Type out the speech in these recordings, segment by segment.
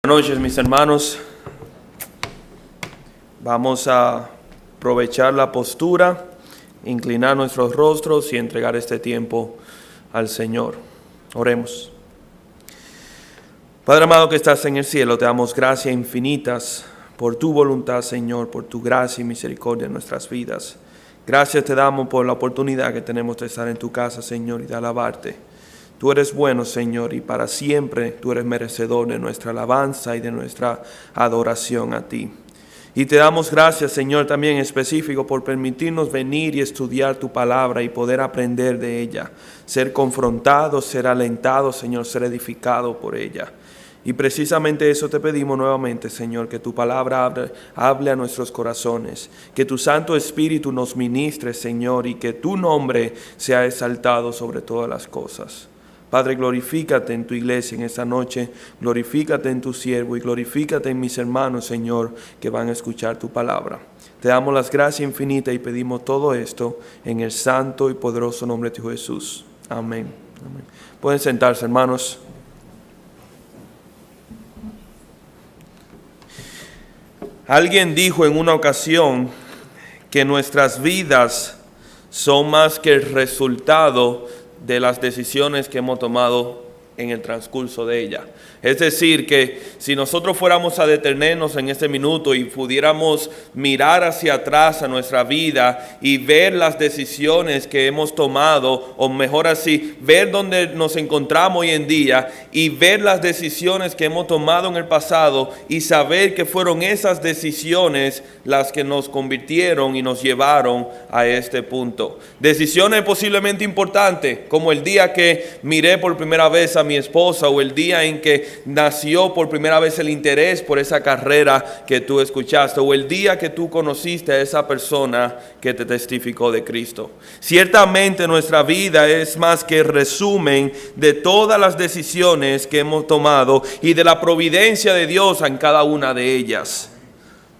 Buenas noches, mis hermanos. Vamos a aprovechar la postura, inclinar nuestros rostros y entregar este tiempo al Señor. Oremos. Padre amado que estás en el cielo, te damos gracias infinitas por tu voluntad, Señor, por tu gracia y misericordia en nuestras vidas. Gracias te damos por la oportunidad que tenemos de estar en tu casa, Señor, y de alabarte. Tú eres bueno, Señor, y para siempre tú eres merecedor de nuestra alabanza y de nuestra adoración a ti. Y te damos gracias, Señor, también en específico por permitirnos venir y estudiar tu palabra y poder aprender de ella, ser confrontados, ser alentados, Señor, ser edificados por ella. Y precisamente eso te pedimos nuevamente, Señor, que tu palabra hable a nuestros corazones, que tu Santo Espíritu nos ministre, Señor, y que tu nombre sea exaltado sobre todas las cosas. Padre, glorifícate en tu iglesia en esta noche, glorifícate en tu siervo y glorifícate en mis hermanos, Señor, que van a escuchar tu palabra. Te damos las gracias infinitas y pedimos todo esto en el santo y poderoso nombre de Jesús. Amén. Amén. Pueden sentarse, hermanos. Alguien dijo en una ocasión que nuestras vidas son más que el resultado de las decisiones que hemos tomado en el transcurso de ella. Es decir, que si nosotros fuéramos a detenernos en este minuto y pudiéramos mirar hacia atrás a nuestra vida y ver las decisiones que hemos tomado, o mejor así, ver dónde nos encontramos hoy en día y ver las decisiones que hemos tomado en el pasado y saber que fueron esas decisiones las que nos convirtieron y nos llevaron a este punto. Decisiones posiblemente importantes, como el día que miré por primera vez a mi esposa, o el día en que nació por primera vez el interés por esa carrera que tú escuchaste, o el día que tú conociste a esa persona que te testificó de Cristo. Ciertamente nuestra vida es más que resumen de todas las decisiones que hemos tomado y de la providencia de Dios en cada una de ellas.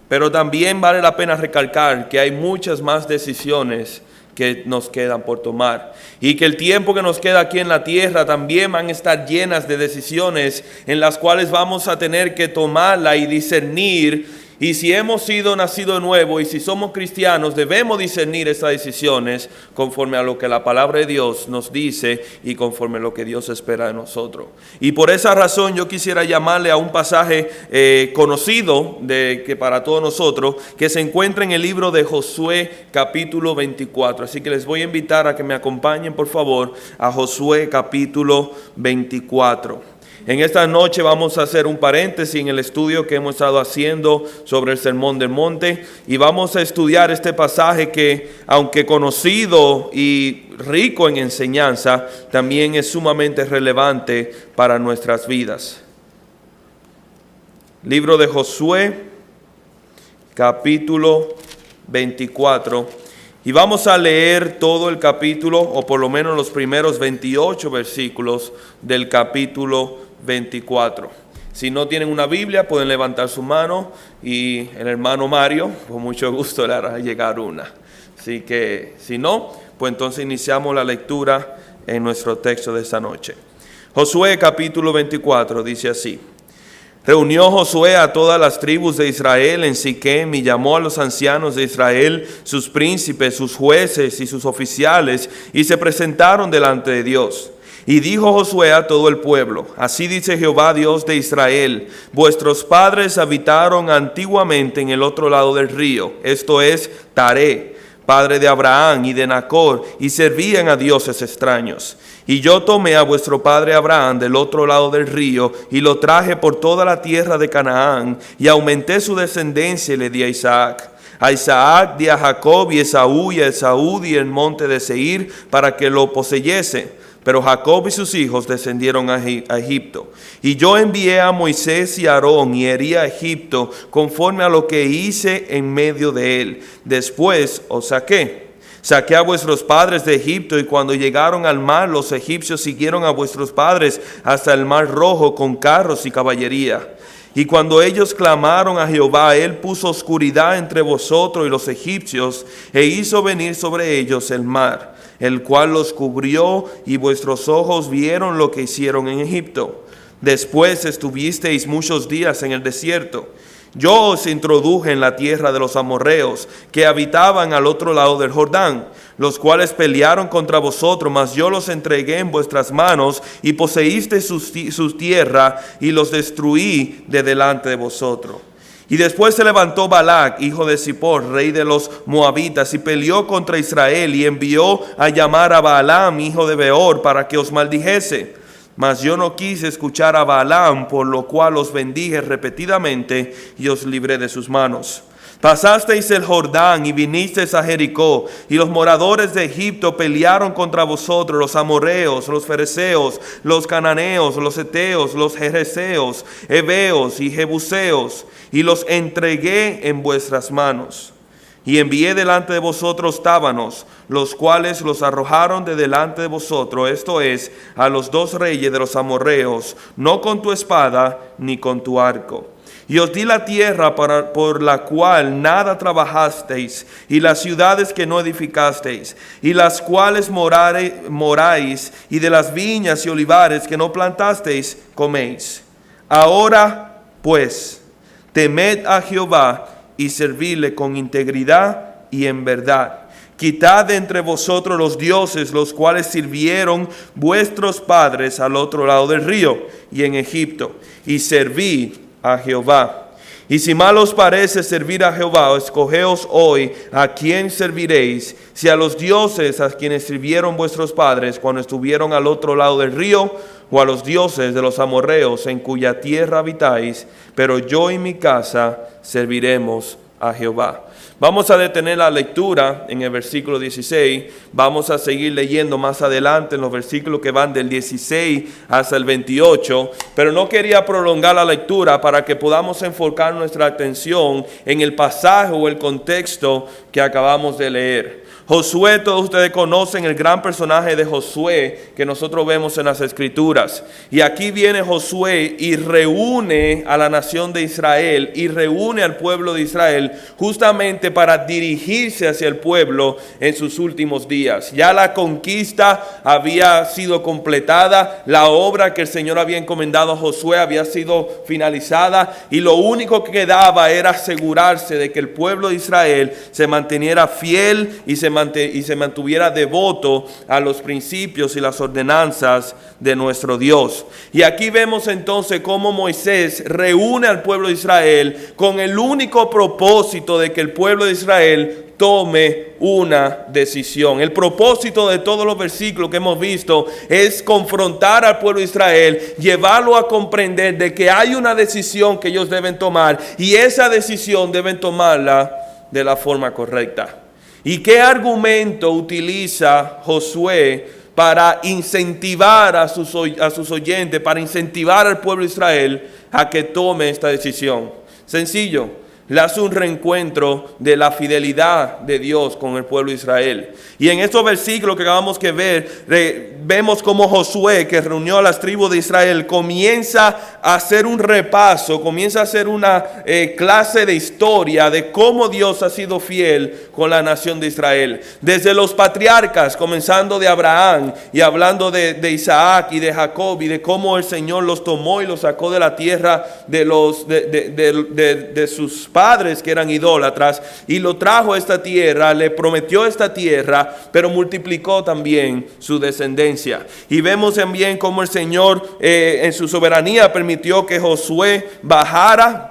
Pero también vale la pena recalcar que hay muchas más decisiones que nos quedan por tomar, y que el tiempo que nos queda aquí en la tierra también van a estar llenas de decisiones en las cuales vamos a tener que tomarla y discernir. Y si hemos sido nacidos de nuevo y si somos cristianos, debemos discernir esas decisiones conforme a lo que la palabra de Dios nos dice y conforme a lo que Dios espera de nosotros. Y por esa razón yo quisiera llamarle a un pasaje conocido que para todos nosotros, que se encuentra en el libro de Josué capítulo 24. Así que les voy a invitar a que me acompañen, por favor, a Josué capítulo 24. En esta noche vamos a hacer un paréntesis en el estudio que hemos estado haciendo sobre el Sermón del Monte, y vamos a estudiar este pasaje que, aunque conocido y rico en enseñanza, también es sumamente relevante para nuestras vidas. Libro de Josué, capítulo 24. Y vamos a leer todo el capítulo, o por lo menos los primeros 28 versículos del capítulo 24. Si no tienen una Biblia, pueden levantar su mano y el hermano Mario, con mucho gusto, le hará llegar una. Así que, si no, pues entonces iniciamos la lectura en nuestro texto de esta noche. Josué capítulo 24 dice así: Reunió Josué a todas las tribus de Israel en Siquem y llamó a los ancianos de Israel, sus príncipes, sus jueces y sus oficiales, y se presentaron delante de Dios. Y dijo Josué a todo el pueblo: Así dice Jehová, Dios de Israel: Vuestros padres habitaron antiguamente en el otro lado del río, esto es, Taré, padre de Abraham y de Nacor, y servían a dioses extraños. Y yo tomé a vuestro padre Abraham del otro lado del río, y lo traje por toda la tierra de Canaán, y aumenté su descendencia y le di a Isaac. A Isaac di a Jacob y Esaú, y a Esaú di el monte de Seir, para que lo poseyese. Pero Jacob y sus hijos descendieron a Egipto. Y yo envié a Moisés y a Aarón y herí a Egipto conforme a lo que hice en medio de él. Después os saqué. Saqué a vuestros padres de Egipto, y cuando llegaron al mar, los egipcios siguieron a vuestros padres hasta el mar Rojo con carros y caballería. Y cuando ellos clamaron a Jehová, él puso oscuridad entre vosotros y los egipcios, e hizo venir sobre ellos el mar, el cual los cubrió, y vuestros ojos vieron lo que hicieron en Egipto. Después estuvisteis muchos días en el desierto. Yo os introduje en la tierra de los amorreos, que habitaban al otro lado del Jordán, los cuales pelearon contra vosotros, mas yo los entregué en vuestras manos, y poseísteis su tierra, y los destruí de delante de vosotros. Y después se levantó Balac, hijo de Zippor, rey de los moabitas, y peleó contra Israel, y envió a llamar a Balaam, hijo de Beor, para que os maldijese. Mas yo no quise escuchar a Balaam, por lo cual os bendije repetidamente y os libré de sus manos. Pasasteis el Jordán y vinisteis a Jericó, y los moradores de Egipto pelearon contra vosotros, los amorreos, los fereceos, los cananeos, los heteos, los jereseos, heveos y jebuseos, y los entregué en vuestras manos. Y envié delante de vosotros tábanos, los cuales los arrojaron de delante de vosotros, esto es, a los dos reyes de los amorreos, no con tu espada ni con tu arco. Y os di la tierra por la cual nada trabajasteis, y las ciudades que no edificasteis, y las cuales moráis, y de las viñas y olivares que no plantasteis, coméis. Ahora, pues, temed a Jehová, y servirle con integridad y en verdad. Quitad de entre vosotros los dioses, los cuales sirvieron vuestros padres al otro lado del río y en Egipto, y servid a Jehová. Y si mal os parece servir a Jehová, escogeos hoy a quién serviréis, si a los dioses a quienes sirvieron vuestros padres cuando estuvieron al otro lado del río, o a los dioses de los amorreos en cuya tierra habitáis, pero yo y mi casa serviremos a Jehová. Vamos a detener la lectura en el versículo 16, vamos a seguir leyendo más adelante en los versículos que van del 16 hasta el 28, pero no quería prolongar la lectura para que podamos enfocar nuestra atención en el pasaje o el contexto que acabamos de leer. Josué, todos ustedes conocen el gran personaje de Josué que nosotros vemos en las Escrituras. Y aquí viene Josué y reúne a la nación de Israel y reúne al pueblo de Israel justamente para dirigirse hacia el pueblo en sus últimos días. Ya la conquista había sido completada, la obra que el Señor había encomendado a Josué había sido finalizada y lo único que quedaba era asegurarse de que el pueblo de Israel se manteniera fiel y se mantuviera devoto a los principios y las ordenanzas de nuestro Dios. Y aquí vemos entonces cómo Moisés reúne al pueblo de Israel con el único propósito de que el pueblo de Israel tome una decisión. El propósito de todos los versículos que hemos visto es confrontar al pueblo de Israel, llevarlo a comprender de que hay una decisión que ellos deben tomar y esa decisión deben tomarla de la forma correcta. ¿Y qué argumento utiliza Josué para incentivar a sus oyentes, para incentivar al pueblo de Israel a que tome esta decisión? Sencillo. Le hace un reencuentro de la fidelidad de Dios con el pueblo de Israel. Y en estos versículos que acabamos de ver, vemos cómo Josué, que reunió a las tribus de Israel, comienza a hacer un repaso, comienza a hacer una clase de historia de cómo Dios ha sido fiel con la nación de Israel. Desde los patriarcas, comenzando de Abraham y hablando de Isaac y de Jacob y de cómo el Señor los tomó y los sacó de la tierra de sus padres que eran idólatras y lo trajo a esta tierra, le prometió esta tierra, pero multiplicó también su descendencia. Y vemos también cómo el Señor en su soberanía permitió que José bajara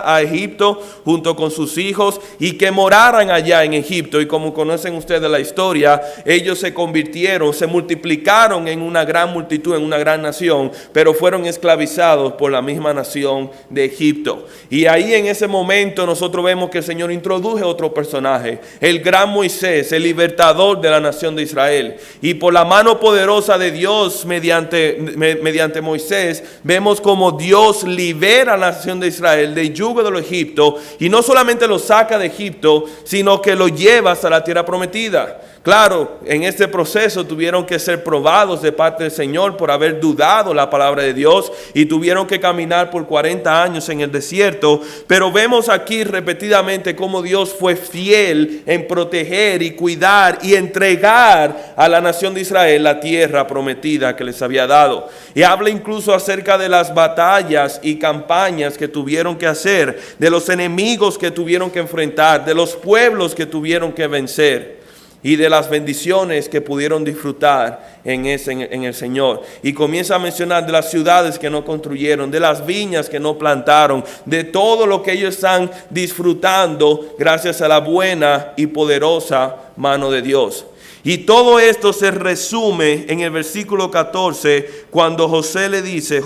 a Egipto junto con sus hijos y que moraran allá en Egipto. Y como conocen ustedes la historia, ellos se convirtieron, se multiplicaron en una gran multitud, en una gran nación, pero fueron esclavizados por la misma nación de Egipto. Y ahí en ese momento nosotros vemos que el Señor introduce otro personaje, el gran Moisés, el libertador de la nación de Israel. Y por la mano poderosa de Dios mediante Moisés, vemos como Dios libera a la nación de Israel del yugo de los egipcios y no solamente lo saca de Egipto, sino que lo lleva hasta la tierra prometida. Claro, en este proceso tuvieron que ser probados de parte del Señor por haber dudado la palabra de Dios y tuvieron que caminar por 40 años en el desierto. Pero vemos aquí repetidamente cómo Dios fue fiel en proteger y cuidar y entregar a la nación de Israel la tierra prometida que les había dado. Y habla incluso acerca de las batallas y campañas que tuvieron que hacer, de los enemigos que tuvieron que enfrentar, de los pueblos que tuvieron que vencer y de las bendiciones que pudieron disfrutar en el Señor. Y comienza a mencionar de las ciudades que no construyeron, de las viñas que no plantaron, de todo lo que ellos están disfrutando gracias a la buena y poderosa mano de Dios. Y todo esto se resume en el versículo 14, cuando Josué le dice,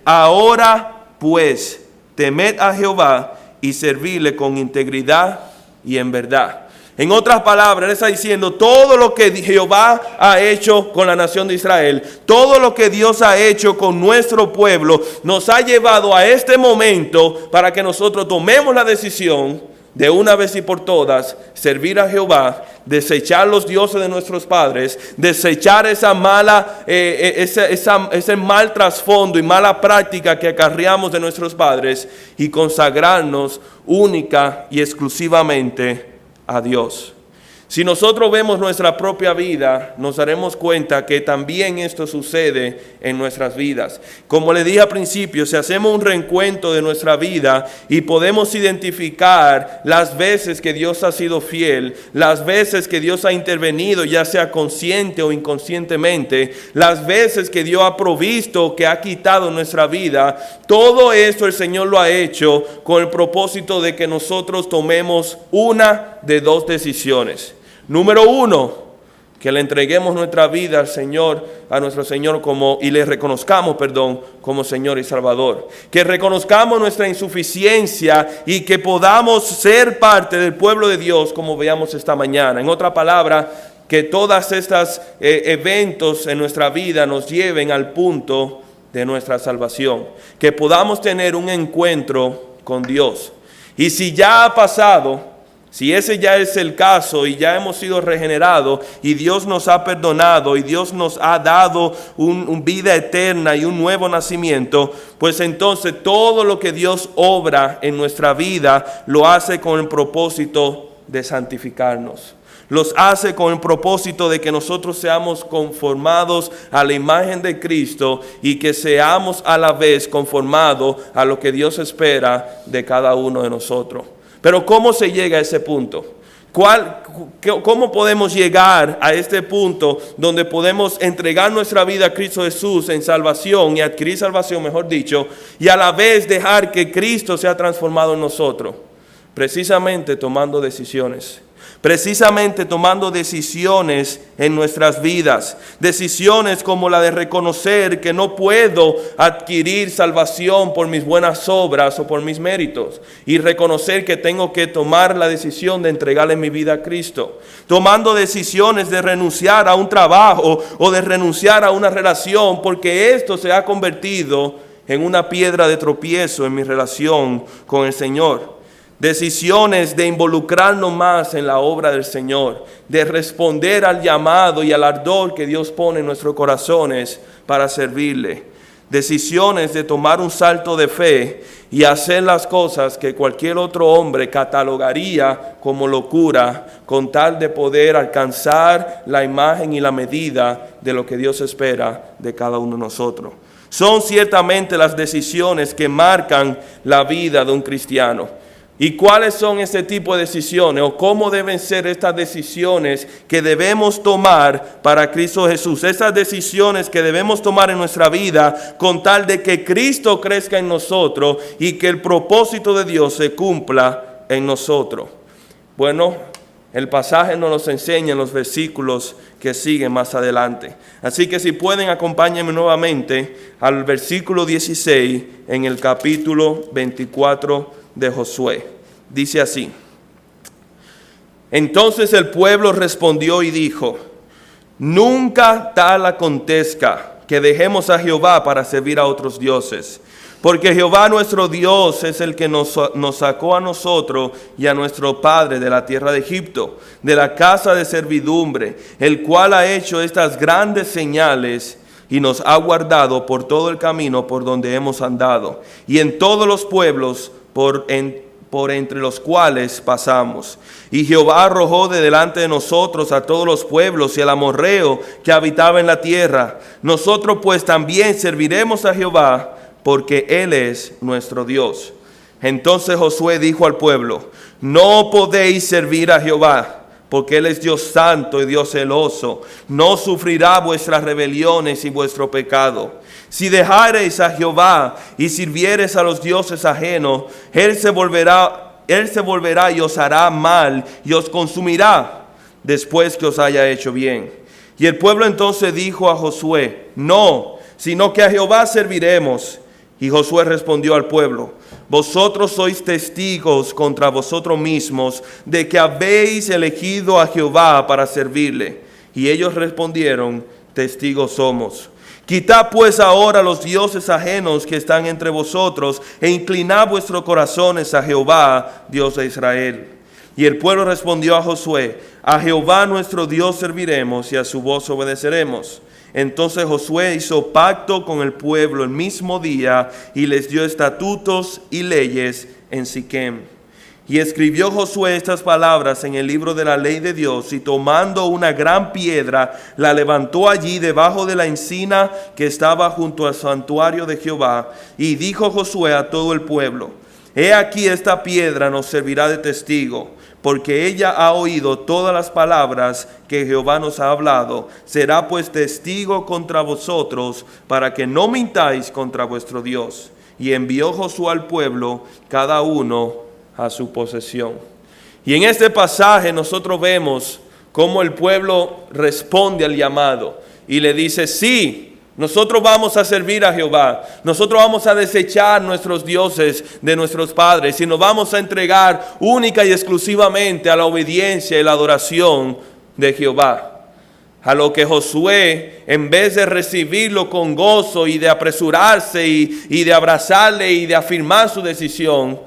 ahora pues temed a Jehová y servirle con integridad y en verdad. En otras palabras, él está diciendo todo lo que Jehová ha hecho con la nación de Israel, todo lo que Dios ha hecho con nuestro pueblo, nos ha llevado a este momento para que nosotros tomemos la decisión de una vez y por todas servir a Jehová, desechar los dioses de nuestros padres, desechar esa mala, ese mal trasfondo y mala práctica que acarreamos de nuestros padres y consagrarnos única y exclusivamente a Dios. Si nosotros vemos nuestra propia vida, nos daremos cuenta que también esto sucede en nuestras vidas. Como le dije al principio, si hacemos un reencuentro de nuestra vida y podemos identificar las veces que Dios ha sido fiel, las veces que Dios ha intervenido, ya sea consciente o inconscientemente, las veces que Dios ha provisto, que ha quitado nuestra vida, todo esto el Señor lo ha hecho con el propósito de que nosotros tomemos una de dos decisiones. Número uno, que le entreguemos nuestra vida al Señor, a nuestro Señor y le reconozcamos, como Señor y Salvador. Que reconozcamos nuestra insuficiencia y que podamos ser parte del pueblo de Dios, como veamos esta mañana. En otra palabra, que todas estas eventos en nuestra vida nos lleven al punto de nuestra salvación. Que podamos tener un encuentro con Dios. Y si ya ha pasado, si ese ya es el caso y ya hemos sido regenerados y Dios nos ha perdonado y Dios nos ha dado una vida eterna y un nuevo nacimiento, pues entonces todo lo que Dios obra en nuestra vida lo hace con el propósito de santificarnos. Los hace con el propósito de que nosotros seamos conformados a la imagen de Cristo y que seamos a la vez conformados a lo que Dios espera de cada uno de nosotros. Pero ¿cómo se llega a ese punto? ¿Cómo podemos llegar a este punto donde podemos entregar nuestra vida a Cristo Jesús en salvación y adquirir salvación, mejor dicho, y a la vez dejar que Cristo sea transformado en nosotros? Precisamente tomando decisiones. Precisamente tomando decisiones en nuestras vidas. Decisiones como la de reconocer que no puedo adquirir salvación por mis buenas obras o por mis méritos. Y reconocer que tengo que tomar la decisión de entregarle mi vida a Cristo. Tomando decisiones de renunciar a un trabajo o de renunciar a una relación, porque esto se ha convertido en una piedra de tropiezo en mi relación con el Señor. Decisiones de involucrarnos más en la obra del Señor, de responder al llamado y al ardor que Dios pone en nuestros corazones para servirle. Decisiones de tomar un salto de fe y hacer las cosas que cualquier otro hombre catalogaría como locura, con tal de poder alcanzar la imagen y la medida de lo que Dios espera de cada uno de nosotros. Son ciertamente las decisiones que marcan la vida de un cristiano. ¿Y cuáles son este tipo de decisiones o cómo deben ser estas decisiones que debemos tomar para Cristo Jesús? Esas decisiones que debemos tomar en nuestra vida con tal de que Cristo crezca en nosotros y que el propósito de Dios se cumpla en nosotros. Bueno, el pasaje nos los enseña en los versículos que siguen más adelante. Así que si pueden, acompáñenme nuevamente al versículo 16 en el capítulo 24 de Josué. Dice así: entonces el pueblo respondió y dijo: nunca tal acontezca que dejemos a Jehová para servir a otros dioses. Porque Jehová nuestro Dios es el que nos sacó a nosotros y a nuestro padre de la tierra de Egipto, de la casa de servidumbre, el cual ha hecho estas grandes señales y nos ha guardado por todo el camino por donde hemos andado, y en todos los pueblos por entre los cuales pasamos. Y Jehová arrojó de delante de nosotros a todos los pueblos y al amorreo que habitaba en la tierra. Nosotros pues también serviremos a Jehová, porque Él es nuestro Dios. Entonces Josué dijo al pueblo: no podéis servir a Jehová, porque Él es Dios santo y Dios celoso. No sufrirá vuestras rebeliones y vuestro pecado. Si dejareis a Jehová y sirviereis a los dioses ajenos, Él se volverá y os hará mal y os consumirá después que os haya hecho bien. Y el pueblo entonces dijo a Josué: no, sino que a Jehová serviremos. Y Josué respondió al pueblo: vosotros sois testigos contra vosotros mismos de que habéis elegido a Jehová para servirle. Y ellos respondieron: testigos somos. Quitad pues ahora los dioses ajenos que están entre vosotros, e inclinad vuestros corazones a Jehová, Dios de Israel. Y el pueblo respondió a Josué: a Jehová nuestro Dios serviremos y a su voz obedeceremos. Entonces Josué hizo pacto con el pueblo el mismo día y les dio estatutos y leyes en Siquem. Y escribió Josué estas palabras en el libro de la ley de Dios, y tomando una gran piedra, la levantó allí debajo de la encina que estaba junto al santuario de Jehová. Y dijo Josué a todo el pueblo: he aquí esta piedra nos servirá de testigo, porque ella ha oído todas las palabras que Jehová nos ha hablado. Será pues testigo contra vosotros, para que no mintáis contra vuestro Dios. Y envió Josué al pueblo, cada uno a su posesión. Y en este pasaje nosotros vemos cómo el pueblo responde al llamado y le dice: sí, nosotros vamos a servir a Jehová, nosotros vamos a desechar nuestros dioses de nuestros padres y nos vamos a entregar única y exclusivamente a la obediencia y la adoración de Jehová. A lo que Josué, en vez de recibirlo con gozo y de apresurarse y de abrazarle y de afirmar su decisión,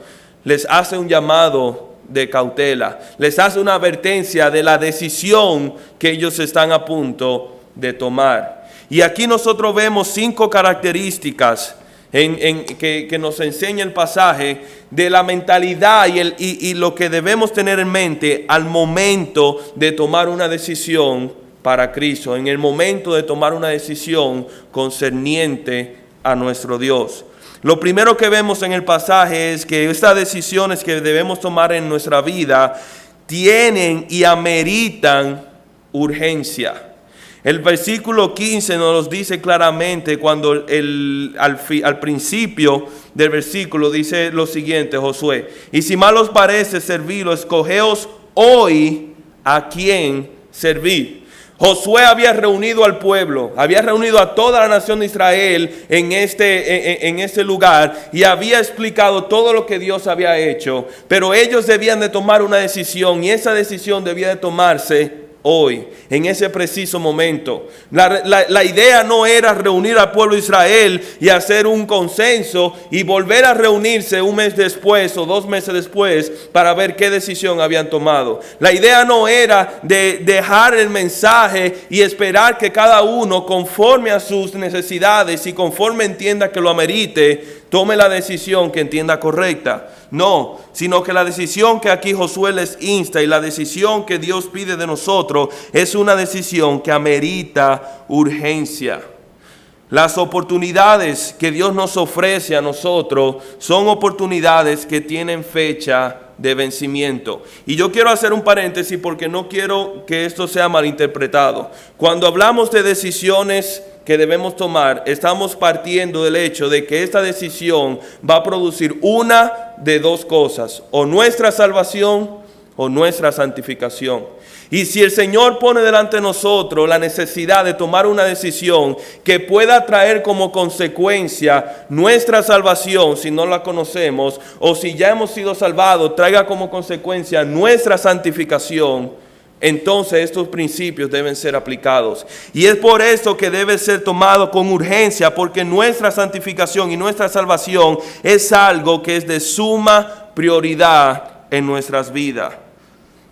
les hace un llamado de cautela, les hace una advertencia de la decisión que ellos están a punto de tomar. Y aquí nosotros vemos 5 características que nos enseña el pasaje de la mentalidad y lo que debemos tener en mente al momento de tomar una decisión para Cristo, en el momento de tomar una decisión concerniente a nuestro Dios. Lo primero que vemos en el pasaje es que estas decisiones que debemos tomar en nuestra vida tienen y ameritan urgencia. El versículo 15 nos los dice claramente cuando al principio del versículo dice lo siguiente: Josué: y si mal os parece servirlo, escogeos hoy a quién servir. Josué había reunido al pueblo, había reunido a toda la nación de Israel en este lugar y había explicado todo lo que Dios había hecho, pero ellos debían de tomar una decisión y esa decisión debía de tomarse hoy, en ese preciso momento. La idea no era reunir al pueblo de Israel y hacer un consenso y volver a reunirse un mes después o 2 meses después para ver qué decisión habían tomado. La idea no era de dejar el mensaje y esperar que cada uno, conforme a sus necesidades y conforme entienda que lo amerite, tome la decisión que entienda correcta. No, sino que la decisión que aquí Josué les insta y la decisión que Dios pide de nosotros es una decisión que amerita urgencia. Las oportunidades que Dios nos ofrece a nosotros son oportunidades que tienen fecha de vencimiento. Y yo quiero hacer un paréntesis porque no quiero que esto sea malinterpretado. Cuando hablamos de decisiones que debemos tomar, estamos partiendo del hecho de que esta decisión va a producir una de 2 cosas: o nuestra salvación o nuestra santificación. Y si el Señor pone delante de nosotros la necesidad de tomar una decisión que pueda traer como consecuencia nuestra salvación, si no la conocemos, o si ya hemos sido salvados, traiga como consecuencia nuestra santificación, entonces estos principios deben ser aplicados. Y es por esto que debe ser tomado con urgencia, porque nuestra santificación y nuestra salvación es algo que es de suma prioridad en nuestras vidas.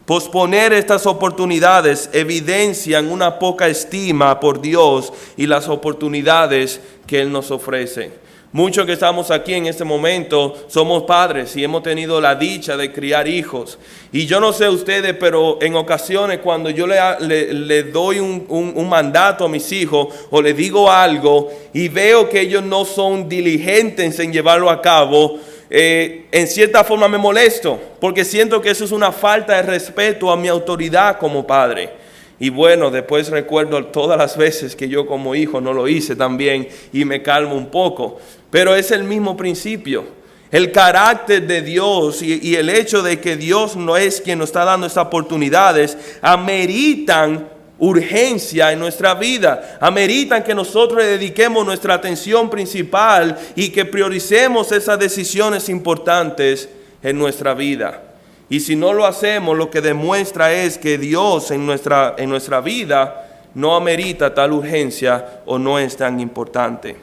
Posponer estas oportunidades evidencian una poca estima por Dios y las oportunidades que Él nos ofrece. Muchos que estamos aquí en este momento somos padres y hemos tenido la dicha de criar hijos. Y yo no sé ustedes, pero en ocasiones cuando yo le doy un mandato a mis hijos o le digo algo y veo que ellos no son diligentes en llevarlo a cabo, en cierta forma me molesto, porque siento que eso es una falta de respeto a mi autoridad como padre. Y bueno, después recuerdo todas las veces que yo como hijo no lo hice también y me calmo un poco. Pero es el mismo principio. El carácter de Dios y el hecho de que Dios no es quien nos está dando estas oportunidades ameritan urgencia en nuestra vida, ameritan que nosotros le dediquemos nuestra atención principal y que prioricemos esas decisiones importantes en nuestra vida. Y si no lo hacemos, lo que demuestra es que Dios en nuestra vida no amerita tal urgencia o no es tan importante.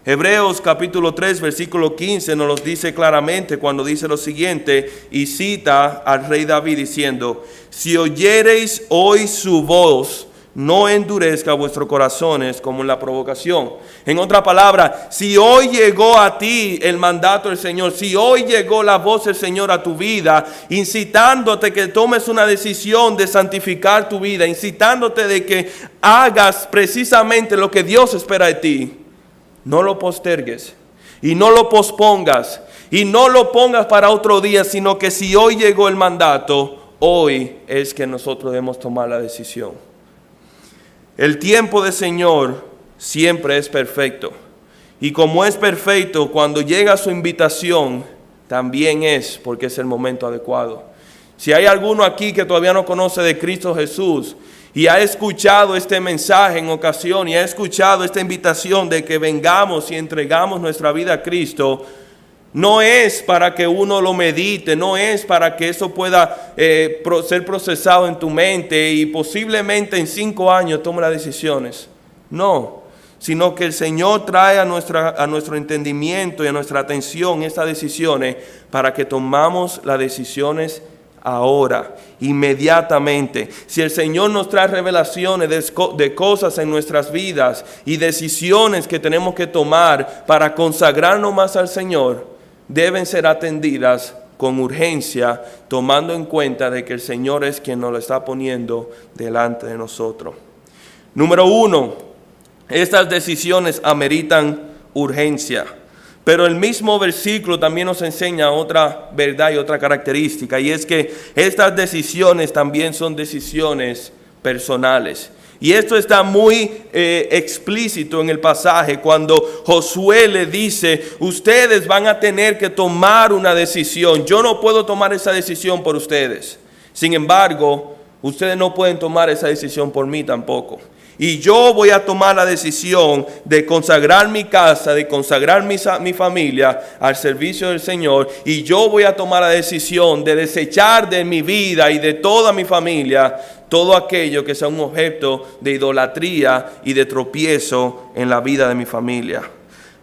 Hebreos capítulo 3 versículo 15 nos lo dice claramente cuando dice lo siguiente y cita al rey David diciendo: si oyereis hoy su voz, no endurezca vuestros corazones como en la provocación. En otra palabra, si hoy llegó a ti el mandato del Señor, si hoy llegó la voz del Señor a tu vida, incitándote que tomes una decisión de santificar tu vida, incitándote de que hagas precisamente lo que Dios espera de ti, no lo postergues y no lo pospongas y no lo pongas para otro día, sino que si hoy llegó el mandato, hoy es que nosotros debemos tomar la decisión. El tiempo del Señor siempre es perfecto. Y como es perfecto, cuando llega su invitación, también es porque es el momento adecuado. Si hay alguno aquí que todavía no conoce de Cristo Jesús y ha escuchado este mensaje en ocasión y ha escuchado esta invitación de que vengamos y entregamos nuestra vida a Cristo, no es para que uno lo medite, no es para que eso pueda ser procesado en tu mente y posiblemente en 5 años tome las decisiones. No, sino que el Señor trae a nuestro entendimiento y a nuestra atención estas decisiones para que tomamos las decisiones ahora, inmediatamente. Si el Señor nos trae revelaciones de cosas en nuestras vidas y decisiones que tenemos que tomar para consagrarnos más al Señor, deben ser atendidas con urgencia, tomando en cuenta de que el Señor es quien nos lo está poniendo delante de nosotros. Número 1, estas decisiones ameritan urgencia. Pero el mismo versículo también nos enseña otra verdad y otra característica, y es que estas decisiones también son decisiones personales. Y esto está muy explícito en el pasaje cuando Josué le dice: ustedes van a tener que tomar una decisión. Yo no puedo tomar esa decisión por ustedes. Sin embargo, ustedes no pueden tomar esa decisión por mí tampoco. Y yo voy a tomar la decisión de consagrar mi casa, de consagrar mi familia al servicio del Señor. Y yo voy a tomar la decisión de desechar de mi vida y de toda mi familia todo aquello que sea un objeto de idolatría y de tropiezo en la vida de mi familia.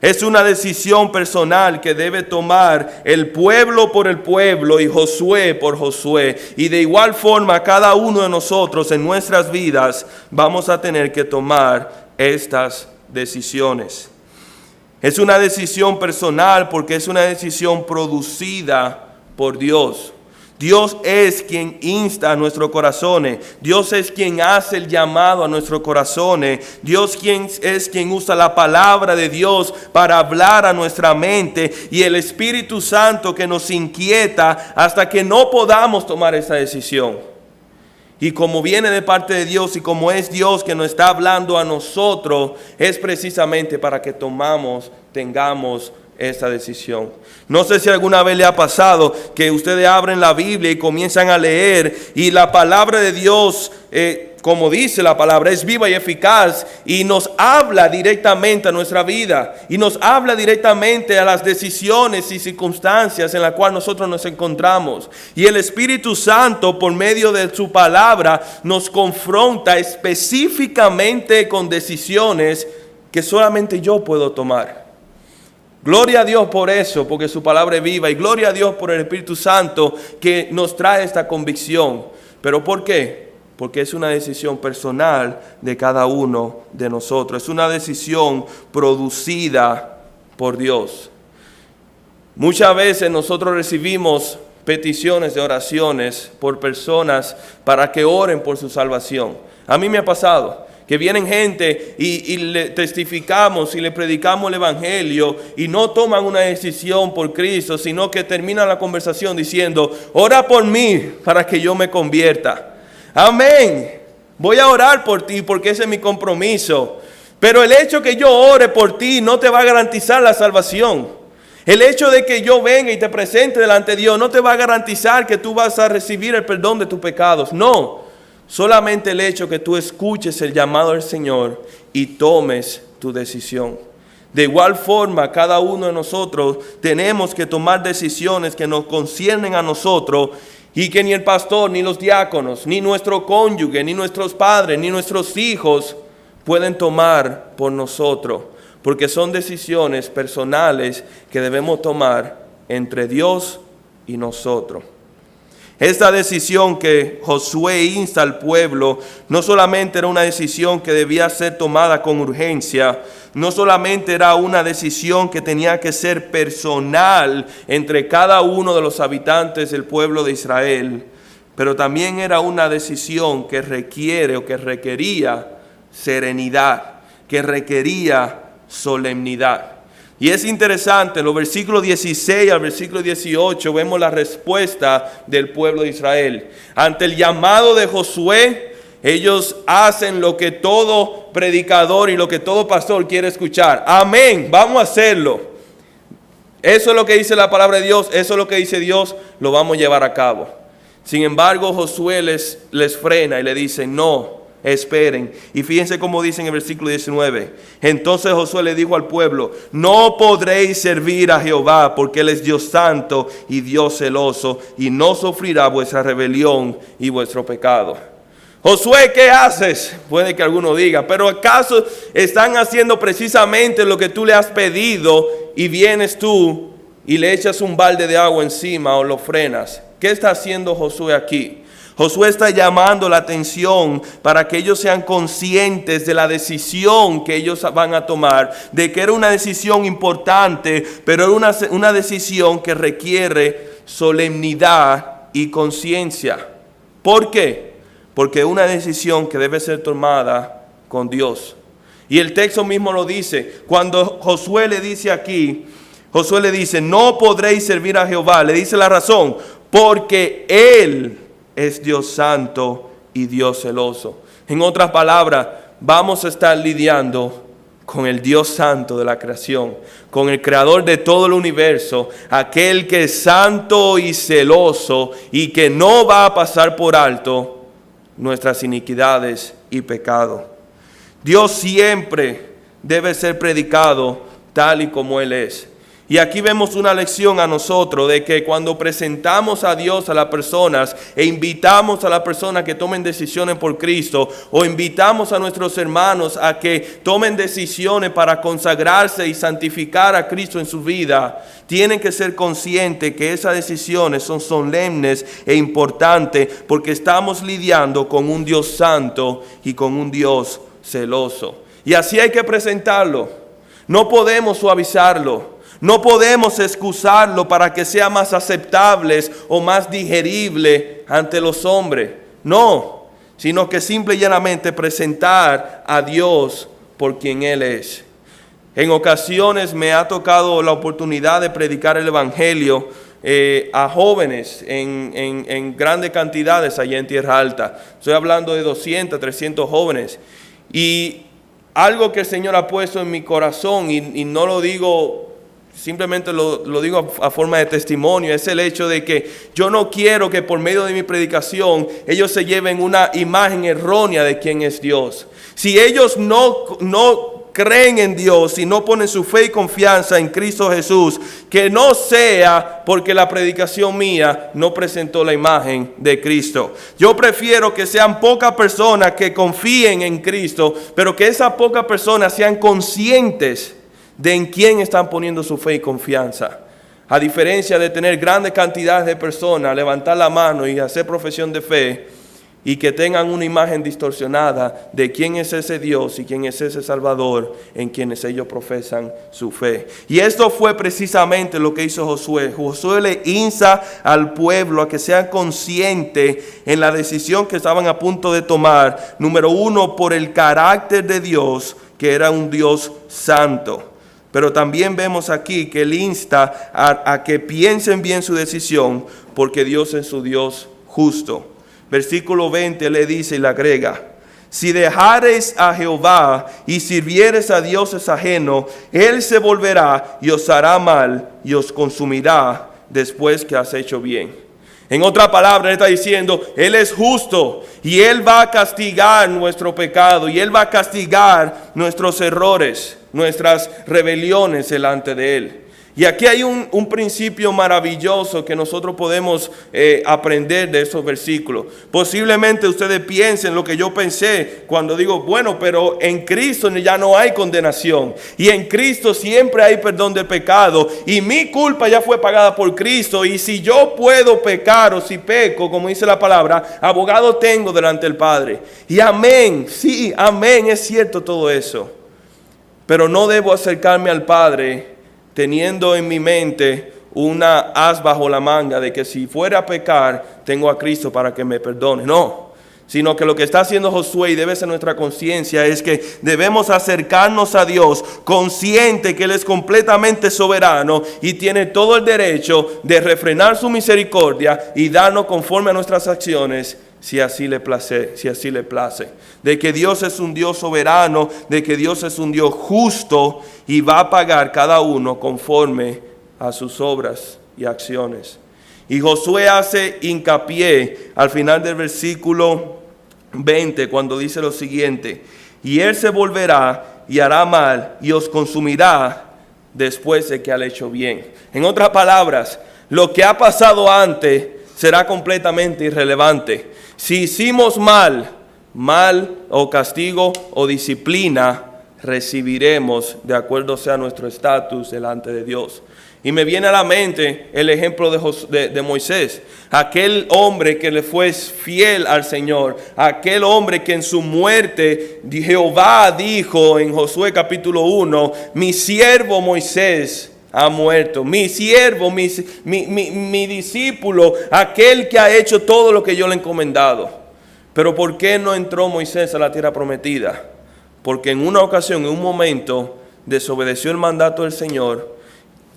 Es una decisión personal que debe tomar el pueblo por el pueblo y Josué por Josué. Y de igual forma cada uno de nosotros en nuestras vidas vamos a tener que tomar estas decisiones. Es una decisión personal porque es una decisión producida por Dios. Dios es quien insta a nuestros corazones. Dios es quien hace el llamado a nuestros corazones. Dios es quien usa la palabra de Dios para hablar a nuestra mente. Y el Espíritu Santo que nos inquieta hasta que no podamos tomar esa decisión. Y como viene de parte de Dios y como es Dios que nos está hablando a nosotros, es precisamente para que tengamos esta decisión. No sé si alguna vez le ha pasado que ustedes abren la Biblia y comienzan a leer y la palabra de Dios como dice la palabra, es viva y eficaz y nos habla directamente a nuestra vida y nos habla directamente a las decisiones y circunstancias en las cuales nosotros nos encontramos. Y el Espíritu Santo, por medio de su palabra, nos confronta específicamente con decisiones que solamente yo puedo tomar. Gloria a Dios por eso, porque su palabra es viva, y gloria a Dios por el Espíritu Santo que nos trae esta convicción. ¿Pero por qué? Porque es una decisión personal de cada uno de nosotros. Es una decisión producida por Dios. Muchas veces nosotros recibimos peticiones de oraciones por personas para que oren por su salvación. A mí me ha pasado que vienen gente y le testificamos y le predicamos el evangelio y no toman una decisión por Cristo, sino que terminan la conversación diciendo: ora por mí para que yo me convierta. Amén. Voy a orar por ti porque ese es mi compromiso. Pero el hecho que yo ore por ti no te va a garantizar la salvación. El hecho de que yo venga y te presente delante de Dios no te va a garantizar que tú vas a recibir el perdón de tus pecados. No. Solamente el hecho que tú escuches el llamado del Señor y tomes tu decisión. De igual forma, cada uno de nosotros tenemos que tomar decisiones que nos conciernen a nosotros y que ni el pastor, ni los diáconos, ni nuestro cónyuge, ni nuestros padres, ni nuestros hijos pueden tomar por nosotros, porque son decisiones personales que debemos tomar entre Dios y nosotros. Esta decisión que Josué insta al pueblo no solamente era una decisión que debía ser tomada con urgencia, no solamente era una decisión que tenía que ser personal entre cada uno de los habitantes del pueblo de Israel, pero también era una decisión que requiere o que requería serenidad, que requería solemnidad. Y es interesante, en los versículos 16 al versículo 18 vemos la respuesta del pueblo de Israel. Ante el llamado de Josué, ellos hacen lo que todo predicador y lo que todo pastor quiere escuchar. Amén, vamos a hacerlo. Eso es lo que dice la palabra de Dios, eso es lo que dice Dios, lo vamos a llevar a cabo. Sin embargo, Josué les frena y le dice: no, esperen. Y fíjense cómo dice en el versículo 19. Entonces Josué le dijo al pueblo: no podréis servir a Jehová, porque Él es Dios santo y Dios celoso, y no sufrirá vuestra rebelión y vuestro pecado. Josué, ¿qué haces? Puede que alguno diga, pero ¿acaso están haciendo precisamente lo que tú le has pedido y vienes tú y le echas un balde de agua encima o lo frenas? ¿Qué está haciendo Josué aquí? Josué está llamando la atención para que ellos sean conscientes de la decisión que ellos van a tomar, de que era una decisión importante, pero era una decisión que requiere solemnidad y conciencia. ¿Por qué? Porque es una decisión que debe ser tomada con Dios. Y el texto mismo lo dice. Cuando Josué le dice aquí, Josué le dice: no podréis servir a Jehová. Le dice la razón: porque Él es Dios santo y Dios celoso. En otras palabras, vamos a estar lidiando con el Dios santo de la creación, con el creador de todo el universo, aquel que es santo y celoso y que no va a pasar por alto nuestras iniquidades y pecado. Dios siempre debe ser predicado tal y como Él es. Y aquí vemos una lección a nosotros de que cuando presentamos a Dios a las personas e invitamos a las personas que tomen decisiones por Cristo, o invitamos a nuestros hermanos a que tomen decisiones para consagrarse y santificar a Cristo en su vida, tienen que ser conscientes que esas decisiones son solemnes e importantes, porque estamos lidiando con un Dios santo y con un Dios celoso. Y así hay que presentarlo. No podemos suavizarlo. No podemos excusarlo para que sea más aceptable o más digerible ante los hombres. No, sino que simple y llanamente presentar a Dios por quien Él es. En ocasiones me ha tocado la oportunidad de predicar el evangelio a jóvenes en grandes cantidades allá en Tierra Alta. Estoy hablando de 200, 300 jóvenes. Y algo que el Señor ha puesto en mi corazón, y no lo digo simplemente lo digo a forma de testimonio, es el hecho de que yo no quiero que por medio de mi predicación ellos se lleven una imagen errónea de quién es Dios. Si ellos no creen en Dios y no ponen su fe y confianza en Cristo Jesús, que no sea porque la predicación mía no presentó la imagen de Cristo. Yo prefiero que sean pocas personas que confíen en Cristo, pero que esas pocas personas sean conscientes de en quién están poniendo su fe y confianza. A diferencia de tener grandes cantidades de personas, levantar la mano y hacer profesión de fe, y que tengan una imagen distorsionada de quién es ese Dios y quién es ese Salvador en quienes ellos profesan su fe. Y esto fue precisamente lo que hizo Josué. Josué le insta al pueblo a que sean conscientes en la decisión que estaban a punto de tomar. Número uno, por el carácter de Dios, que era un Dios santo. Pero también vemos aquí que él insta a que piensen bien su decisión, porque Dios es su Dios justo. Versículo 20 le dice y le agrega: si dejares a Jehová y sirvieres a dioses ajenos, Él se volverá y os hará mal y os consumirá después que has hecho bien. En otra palabra, Él está diciendo, Él es justo y Él va a castigar nuestro pecado y Él va a castigar nuestros errores, nuestras rebeliones delante de Él. Y aquí hay un principio maravilloso que nosotros podemos aprender de esos versículos. Posiblemente ustedes piensen lo que yo pensé cuando digo, bueno, pero en Cristo ya no hay condenación. Y en Cristo siempre hay perdón del pecado. Y mi culpa ya fue pagada por Cristo. Y si yo puedo pecar o si peco, como dice la palabra, abogado tengo delante del Padre. Y amén, sí, amén, es cierto todo eso. Pero no debo acercarme al Padre teniendo en mi mente una as bajo la manga de que si fuera a pecar, tengo a Cristo para que me perdone. No, sino que lo que está haciendo Josué y debe ser nuestra conciencia es que debemos acercarnos a Dios consciente que Él es completamente soberano y tiene todo el derecho de refrenar su misericordia y darnos conforme a nuestras acciones si así le place, de que Dios es un Dios soberano, de que Dios es un Dios justo y va a pagar cada uno conforme a sus obras y acciones. Y Josué hace hincapié al final del versículo 20 cuando dice lo siguiente: y Él se volverá y hará mal y os consumirá después de que ha hecho bien. En otras palabras, lo que ha pasado antes será completamente irrelevante. Si hicimos mal o castigo o disciplina, recibiremos de acuerdo sea nuestro estatus delante de Dios. Y me viene a la mente el ejemplo de Moisés, aquel hombre que le fue fiel al Señor, aquel hombre que en su muerte Jehová dijo en Josué capítulo 1, mi siervo Moisés ha muerto, mi siervo, mi discípulo, aquel que ha hecho todo lo que yo le he encomendado. Pero ¿por qué no entró Moisés a la tierra prometida? Porque en una ocasión, en un momento, desobedeció el mandato del Señor,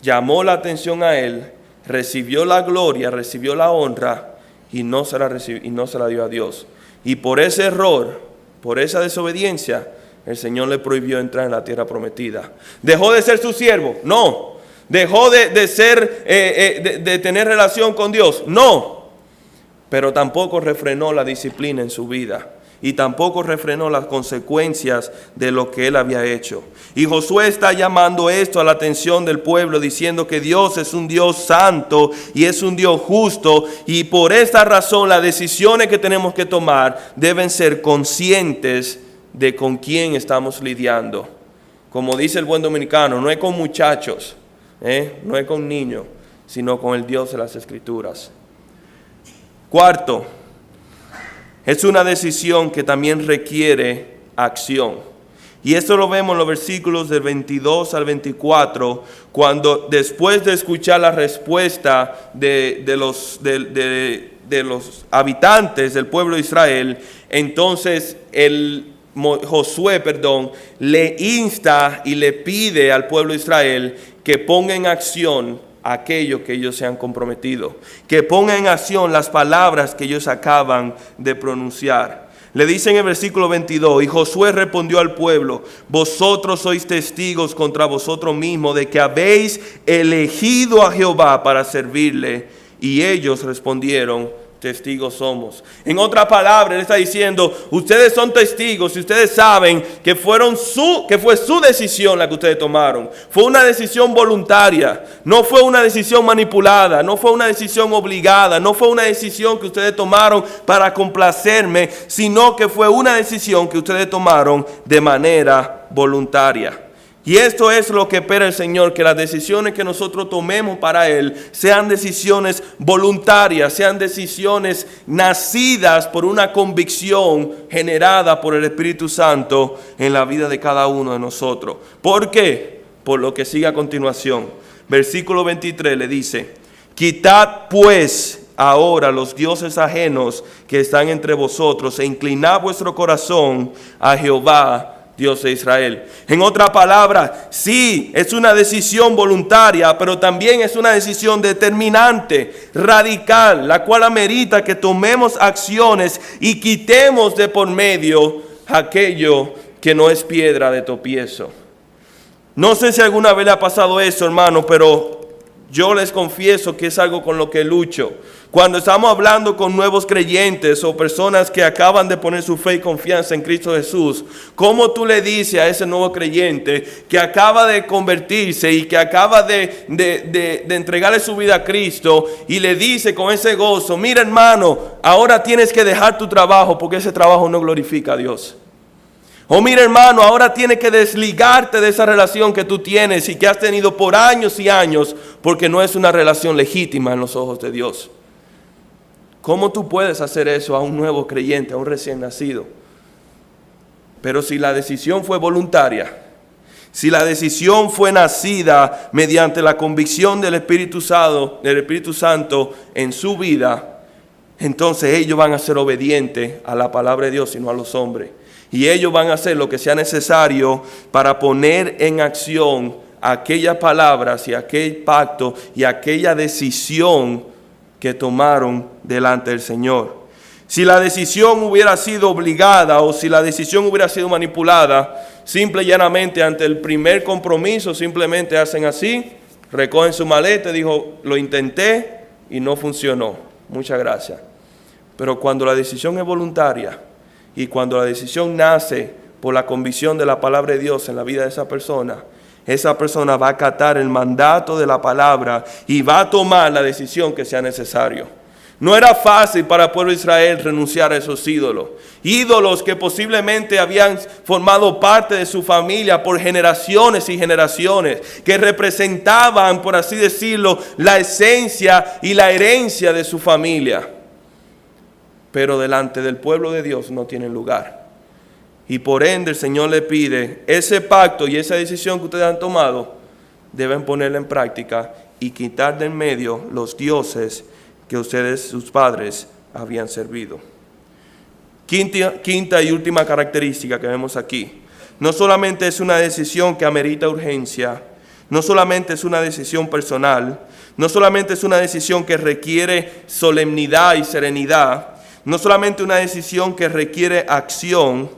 llamó la atención a él, recibió la gloria, recibió la honra y no se la dio a Dios. Y por ese error, por esa desobediencia, el Señor le prohibió entrar en la tierra prometida. ¿Dejó de ser su siervo? No. ¿Dejó de tener relación con Dios? No. Pero tampoco refrenó la disciplina en su vida. Y tampoco refrenó las consecuencias de lo que él había hecho. Y Josué está llamando esto a la atención del pueblo, diciendo que Dios es un Dios santo y es un Dios justo. Y por esta razón las decisiones que tenemos que tomar deben ser conscientes de con quién estamos lidiando. Como dice el buen dominicano, no es con muchachos, no es con niños, sino con el Dios de las Escrituras. Cuarto, es una decisión que también requiere acción. Y esto lo vemos en los versículos del 22 al 24, cuando después de escuchar la respuesta de los habitantes del pueblo de Israel, entonces Josué le insta y le pide al pueblo de Israel que ponga en acción aquello que ellos se han comprometido, que ponga en acción las palabras que ellos acaban de pronunciar. Le dice en el versículo 22, y Josué respondió al pueblo: vosotros sois testigos contra vosotros mismos de que habéis elegido a Jehová para servirle. Y ellos respondieron: testigos somos. En otras palabras, él está diciendo: ustedes son testigos y ustedes saben que fue su decisión la que ustedes tomaron. Fue una decisión voluntaria, no fue una decisión manipulada, no fue una decisión obligada, no fue una decisión que ustedes tomaron para complacerme, sino que fue una decisión que ustedes tomaron de manera voluntaria. Y esto es lo que espera el Señor, que las decisiones que nosotros tomemos para Él sean decisiones voluntarias, sean decisiones nacidas por una convicción generada por el Espíritu Santo en la vida de cada uno de nosotros. ¿Por qué? Por lo que sigue a continuación. Versículo 23 le dice: quitad pues ahora los dioses ajenos que están entre vosotros e inclinad vuestro corazón a Jehová, Dios de Israel. En otra palabra, sí, es una decisión voluntaria, pero también es una decisión determinante, radical, la cual amerita que tomemos acciones y quitemos de por medio aquello que no es piedra de tropiezo. No sé si alguna vez le ha pasado eso, hermano, pero yo les confieso que es algo con lo que lucho. Cuando estamos hablando con nuevos creyentes o personas que acaban de poner su fe y confianza en Cristo Jesús, ¿cómo tú le dices a ese nuevo creyente que acaba de convertirse y que acaba de entregarle su vida a Cristo, y le dice con ese gozo: mira, hermano, ahora tienes que dejar tu trabajo porque ese trabajo no glorifica a Dios? O mira, hermano, ahora tienes que desligarte de esa relación que tú tienes y que has tenido por años y años, porque no es una relación legítima en los ojos de Dios. ¿Cómo tú puedes hacer eso a un nuevo creyente, a un recién nacido? Pero si la decisión fue voluntaria, si la decisión fue nacida mediante la convicción del Espíritu Santo en su vida, entonces ellos van a ser obedientes a la palabra de Dios y no a los hombres. Y ellos van a hacer lo que sea necesario para poner en acción aquellas palabras y aquel pacto y aquella decisión que tomaron delante del Señor. Si la decisión hubiera sido obligada o si la decisión hubiera sido manipulada, simple y llanamente ante el primer compromiso simplemente hacen así, recogen su maleta y dijo: lo intenté y no funcionó, muchas gracias. Pero cuando la decisión es voluntaria y cuando la decisión nace por la convicción de la palabra de Dios en la vida de esa persona va a acatar el mandato de la palabra y va a tomar la decisión que sea necesario. No era fácil para el pueblo de Israel renunciar a esos ídolos que posiblemente habían formado parte de su familia por generaciones y generaciones, que representaban, por así decirlo, la esencia y la herencia de su familia. Pero delante del pueblo de Dios no tienen lugar. Y por ende el Señor le pide ese pacto y esa decisión que ustedes han tomado, deben ponerla en práctica y quitar de en medio los dioses que ustedes, sus padres, habían servido. Quinta y última característica que vemos aquí: no solamente es una decisión que amerita urgencia, no solamente es una decisión personal, no solamente es una decisión que requiere solemnidad y serenidad, no solamente una decisión que requiere acción,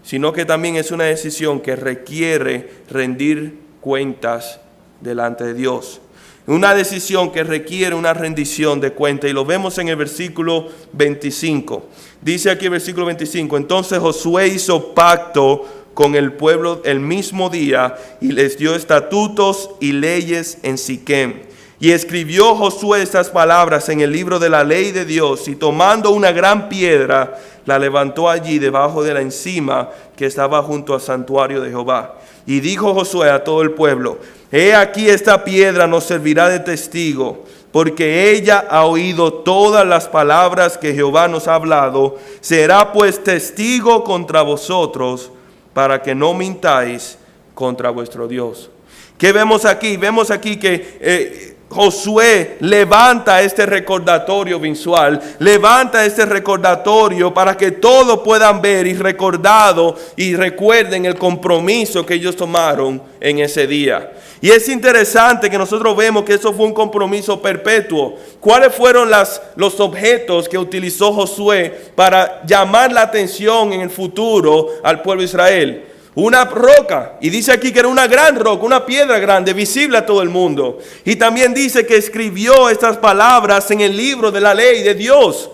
sino que también es una decisión que requiere rendir cuentas delante de Dios. Una decisión que requiere una rendición de cuentas, y lo vemos en el versículo 25. Dice aquí el versículo 25: entonces Josué hizo pacto con el pueblo el mismo día y les dio estatutos y leyes en Siquem. Y escribió Josué estas palabras en el libro de la ley de Dios, y tomando una gran piedra, la levantó allí debajo de la encima que estaba junto al santuario de Jehová. Y dijo Josué a todo el pueblo: he aquí esta piedra nos servirá de testigo, porque ella ha oído todas las palabras que Jehová nos ha hablado. Será pues testigo contra vosotros, para que no mintáis contra vuestro Dios. ¿Qué vemos aquí? Vemos aquí que Josué levanta este recordatorio visual, levanta este recordatorio para que todos puedan ver y recordado y recuerden el compromiso que ellos tomaron en ese día. Y es interesante que nosotros vemos que eso fue un compromiso perpetuo. ¿Cuáles fueron los objetos que utilizó Josué para llamar la atención en el futuro al pueblo de Israel? Una roca, y dice aquí que era una gran roca, una piedra grande, visible a todo el mundo. Y también dice que escribió estas palabras en el libro de la ley de Dios.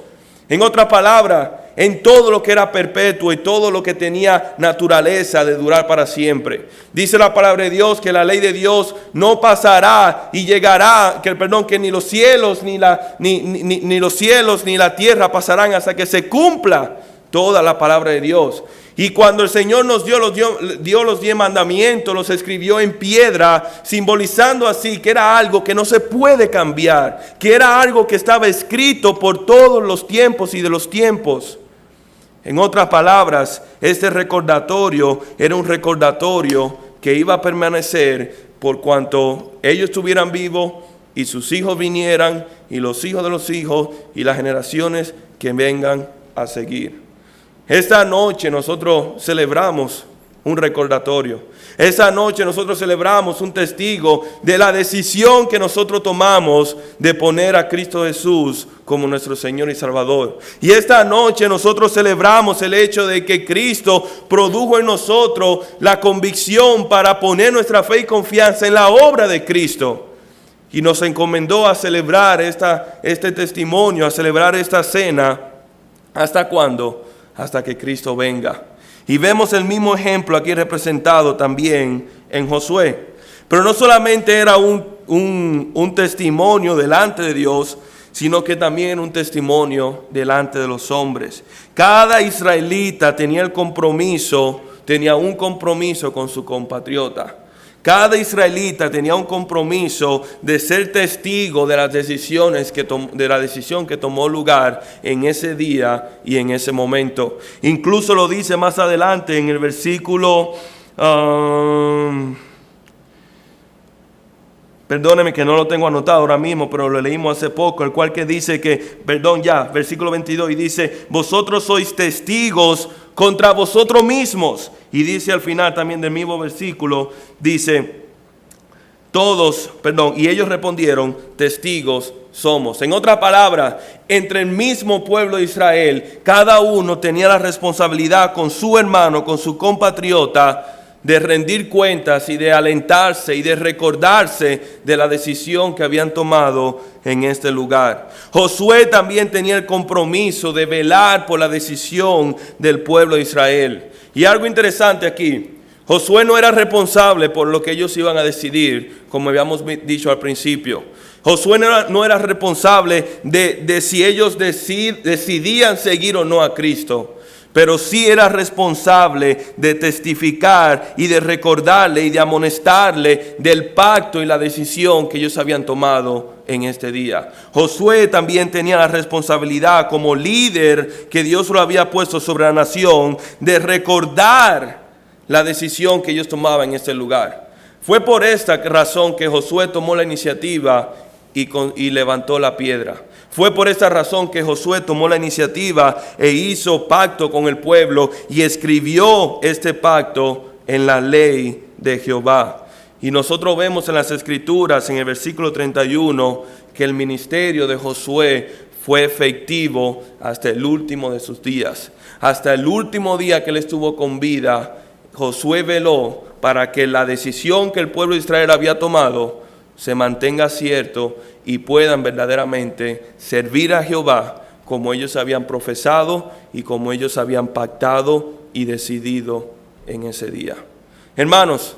En otras palabras, en todo lo que era perpetuo y todo lo que tenía naturaleza de durar para siempre. Dice la palabra de Dios que la ley de Dios no pasará y llegará, que ni los cielos ni los cielos ni la tierra pasarán hasta que se cumpla toda la palabra de Dios. Y cuando el Señor nos dio los 10 mandamientos, los escribió en piedra, simbolizando así que era algo que no se puede cambiar, que era algo que estaba escrito por todos los tiempos y de los tiempos. En otras palabras, este recordatorio era un recordatorio que iba a permanecer por cuanto ellos estuvieran vivos y sus hijos vinieran y los hijos de los hijos y las generaciones que vengan a seguir. Esta noche nosotros celebramos un recordatorio. Esta noche nosotros celebramos un testigo de la decisión que nosotros tomamos de poner a Cristo Jesús como nuestro Señor y Salvador. Y esta noche nosotros celebramos el hecho de que Cristo produjo en nosotros la convicción para poner nuestra fe y confianza en la obra de Cristo. Y nos encomendó a celebrar este testimonio, a celebrar esta cena. ¿Hasta cuándo? Hasta que Cristo venga. Y vemos el mismo ejemplo aquí representado también en Josué. Pero no solamente era un testimonio delante de Dios, sino que también un testimonio delante de los hombres. Cada israelita tenía un compromiso con su compatriota. Cada israelita tenía un compromiso de ser testigo de las decisiones de la decisión que tomó lugar en ese día y en ese momento. Incluso lo dice más adelante en el versículo, perdóneme que no lo tengo anotado ahora mismo, pero lo leímos hace poco, el cual que dice que, versículo 22, y dice, vosotros sois testigos contra vosotros mismos. Y dice al final también del mismo versículo, dice, y ellos respondieron, testigos somos. En otras palabras, entre el mismo pueblo de Israel, cada uno tenía la responsabilidad con su hermano, con su compatriota, de rendir cuentas y de alentarse y de recordarse de la decisión que habían tomado en este lugar. Josué también tenía el compromiso de velar por la decisión del pueblo de Israel. Y algo interesante aquí, Josué no era responsable por lo que ellos iban a decidir, como habíamos dicho al principio. Josué no era responsable de si ellos decidían seguir o no a Cristo. Pero sí era responsable de testificar y de recordarle y de amonestarle del pacto y la decisión que ellos habían tomado en este día. Josué también tenía la responsabilidad como líder que Dios lo había puesto sobre la nación de recordar la decisión que ellos tomaban en este lugar. Fue por esta razón que Josué tomó la iniciativa y levantó la piedra. Fue por esta razón que Josué tomó la iniciativa e hizo pacto con el pueblo y escribió este pacto en la ley de Jehová. Y nosotros vemos en las Escrituras, en el versículo 31, que el ministerio de Josué fue efectivo hasta el último de sus días. Hasta el último día que él estuvo con vida, Josué veló para que la decisión que el pueblo de Israel había tomado se mantenga cierto y puedan verdaderamente servir a Jehová como ellos habían profesado y como ellos habían pactado y decidido en ese día. Hermanos,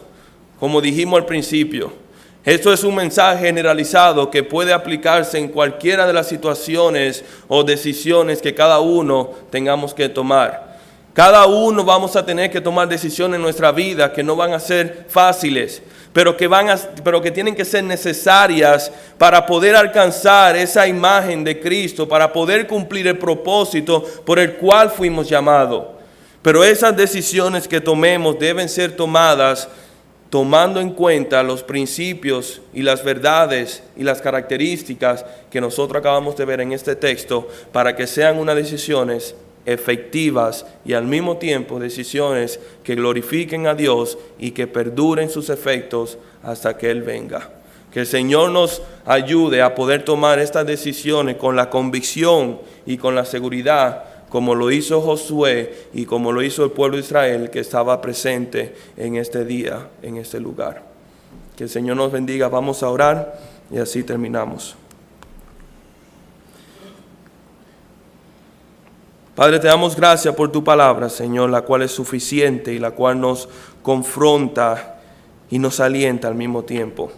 como dijimos al principio, esto es un mensaje generalizado que puede aplicarse en cualquiera de las situaciones o decisiones que cada uno tengamos que tomar. Cada uno vamos a tener que tomar decisiones en nuestra vida que no van a ser fáciles, pero que tienen que ser necesarias para poder alcanzar esa imagen de Cristo, para poder cumplir el propósito por el cual fuimos llamados. Pero esas decisiones que tomemos deben ser tomadas tomando en cuenta los principios y las verdades y las características que nosotros acabamos de ver en este texto, para que sean unas decisiones efectivas y al mismo tiempo decisiones que glorifiquen a Dios y que perduren sus efectos hasta que Él venga. Que el Señor nos ayude a poder tomar estas decisiones con la convicción y con la seguridad, como lo hizo Josué y como lo hizo el pueblo de Israel que estaba presente en este día, en este lugar. Que el Señor nos bendiga. Vamos a orar y así terminamos. Padre, te damos gracias por tu palabra, Señor, la cual es suficiente y la cual nos confronta y nos alienta al mismo tiempo.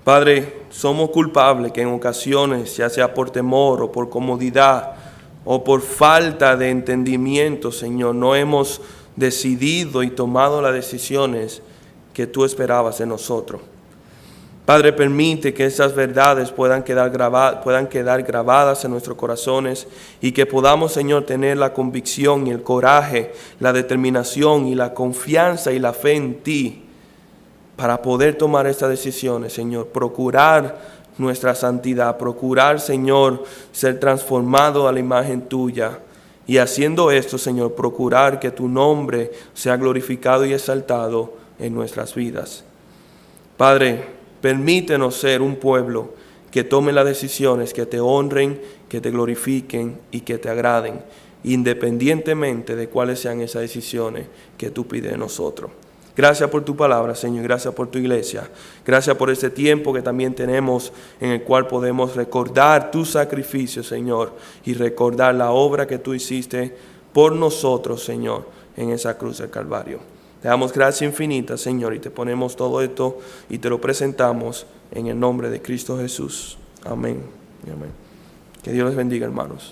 Padre, somos culpables que en ocasiones, ya sea por temor o por comodidad o por falta de entendimiento, Señor, no hemos decidido y tomado las decisiones que tú esperabas de nosotros. Padre, permite que esas verdades puedan quedar grabadas en nuestros corazones y que podamos, Señor, tener la convicción y el coraje, la determinación y la confianza y la fe en ti para poder tomar estas decisiones, Señor. Procurar nuestra santidad, procurar, Señor, ser transformado a la imagen tuya. Y haciendo esto, Señor, procurar que tu nombre sea glorificado y exaltado en nuestras vidas. Padre, permítenos ser un pueblo que tome las decisiones que te honren, que te glorifiquen y que te agraden, independientemente de cuáles sean esas decisiones que tú pides de nosotros. Gracias por tu palabra, Señor, gracias por tu iglesia. Gracias por este tiempo que también tenemos en el cual podemos recordar tu sacrificio, Señor, y recordar la obra que tú hiciste por nosotros, Señor, en esa cruz del Calvario. Te damos gracias infinita, Señor, y te ponemos todo esto y te lo presentamos en el nombre de Cristo Jesús. Amén y amén. Que Dios les bendiga, hermanos.